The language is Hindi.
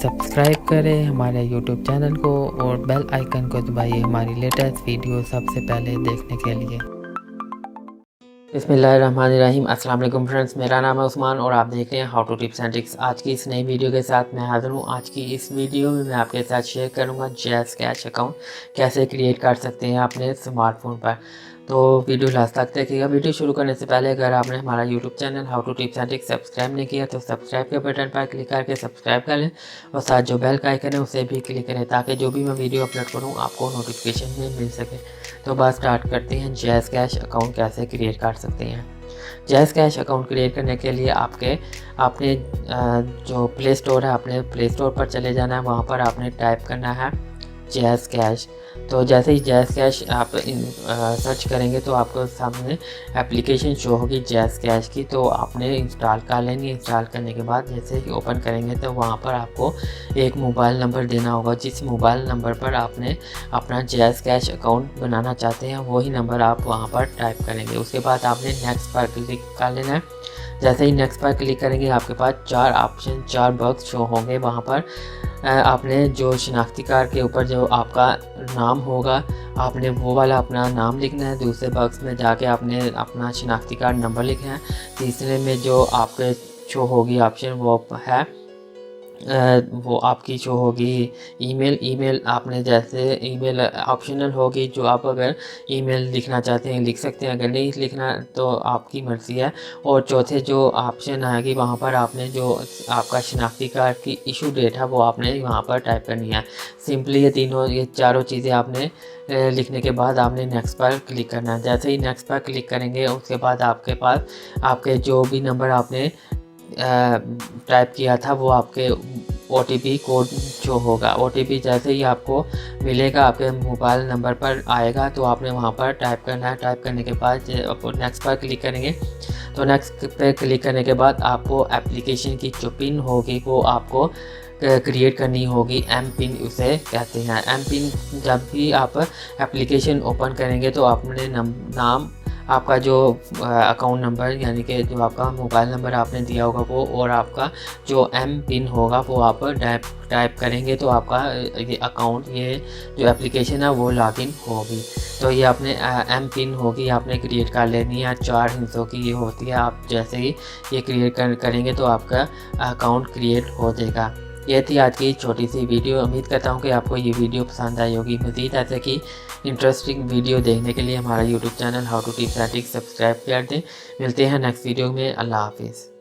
सब्सक्राइब करें हमारे यूट्यूब चैनल को और बेल आइकन को दबाइए हमारी लेटेस्ट वीडियो सबसे पहले देखने के लिए। बिस्मिल्लाहिर्रहमानिर्रहीम। अस्सलाम वालेकुम फ्रेंड्स, मेरा नाम है उस्मान और आप देख रहे हैं how to tips and tricks. आज की इस नई वीडियो के साथ मैं हाज़िर हूँ। आज की इस वीडियो में मैं आपके साथ शेयर करूँगा जैज़ कैश अकाउंट कैसे क्रिएट कर सकते हैं अपने स्मार्टफोन पर। तो वीडियो लास्ट तक देखिएगा। वीडियो शुरू करने से पहले अगर आपने हमारा YouTube channel how to tips and tricks subscribe नहीं किया तो सब्सक्राइब के बटन पर क्लिक करके सब्सक्राइब कर लें और साथ जो बेल का आइकन है उसे भी क्लिक करें ताकि जो भी मैं वीडियो अपलोड करूँ आपको नोटिफिकेशन में मिल सके। तो बात स्टार्ट करते हैं जैज़ कैश अकाउंट कैसे क्रिएट कर सकते हैं। जैज़ कैश अकाउंट क्रिएट करने के लिए आपने जो प्ले स्टोर है अपने प्ले स्टोर पर चले जाना है। वहाँ पर आपने टाइप करना है जैज़ कैश। तो जैसे ही जैज़ कैश आप सर्च करेंगे तो आपको सामने एप्लीकेशन शो होगी जैज़ कैश की, तो आपने इंस्टॉल कर लेंगे। इंस्टॉल करने के बाद जैसे ही ओपन करेंगे तो वहाँ पर आपको एक मोबाइल नंबर देना होगा। जिस मोबाइल नंबर पर आपने अपना जैज़ कैश अकाउंट बनाना चाहते हैं वही नंबर आप वहाँ पर टाइप करेंगे। उसके बाद आपने नेक्स्ट पर क्लिक कर लेना है। जैसे ही नेक्स्ट पर क्लिक करेंगे आपके पास चार बॉक्स शो होंगे। वहाँ पर आपने जो शिनाख्ती कार्ड के ऊपर जो आपका नाम होगा आपने वो वाला अपना नाम लिखना है। दूसरे बॉक्स में जाके आपने अपना शिनाख्ती कार्ड नंबर लिखना है। तीसरे में जो आपके शो होगी ऑप्शन वो आपकी शो होगी ईमेल आपने जैसे ईमेल ऑप्शनल होगी, जो आप अगर ईमेल लिखना चाहते हैं लिख सकते हैं, अगर नहीं लिखना तो आपकी मर्ज़ी है। और चौथे जो ऑप्शन आएगी वहाँ पर आपने जो आपका शिनाख्ती कार्ड की इशू डेट है वो आपने वहाँ पर टाइप करनी है। सिंपली ये चारों चीज़ें आपने लिखने के बाद आपने नेक्स्ट पर क्लिक करना है। जैसे ही नेक्स्ट पर क्लिक करेंगे उसके बाद आपके पास आपके जो भी नंबर आपने टाइप किया था वो आपके OTP कोड जो होगा। OTP जैसे ही आपको मिलेगा आपके मोबाइल नंबर पर आएगा तो आपने वहाँ पर टाइप करना है। टाइप करने के बाद नेक्स्ट पर क्लिक करेंगे तो नेक्स्ट पे क्लिक करने के बाद आपको एप्लीकेशन की जो पिन होगी वो आपको क्रिएट करनी होगी। एम पिन उसे कहते हैं। एम पिन जब भी आप एप्लीकेशन ओपन करेंगे तो आपने नाम आपका जो अकाउंट नंबर यानी कि जो आपका मोबाइल नंबर आपने दिया होगा वो और आपका जो एम पिन होगा वो आप टाइप करेंगे तो आपका ये अकाउंट ये जो एप्लीकेशन है वो लॉगिन होगी। तो ये आपने एम पिन होगी आपने क्रिएट कर लेनी है। 4 हिस्सों की ये होती है। आप जैसे ही ये क्रिएट करेंगे तो आपका अकाउंट क्रिएट हो जाएगा। ये थी आज की छोटी सी वीडियो। उम्मीद करता हूँ कि आपको ये वीडियो पसंद आई होगी। मज़ीद ऐसे की इंटरेस्टिंग वीडियो देखने के लिए हमारा YouTube channel how to tips and tricks subscribe कर दें। मिलते हैं नेक्स्ट वीडियो में। अल्लाह हाफिज़।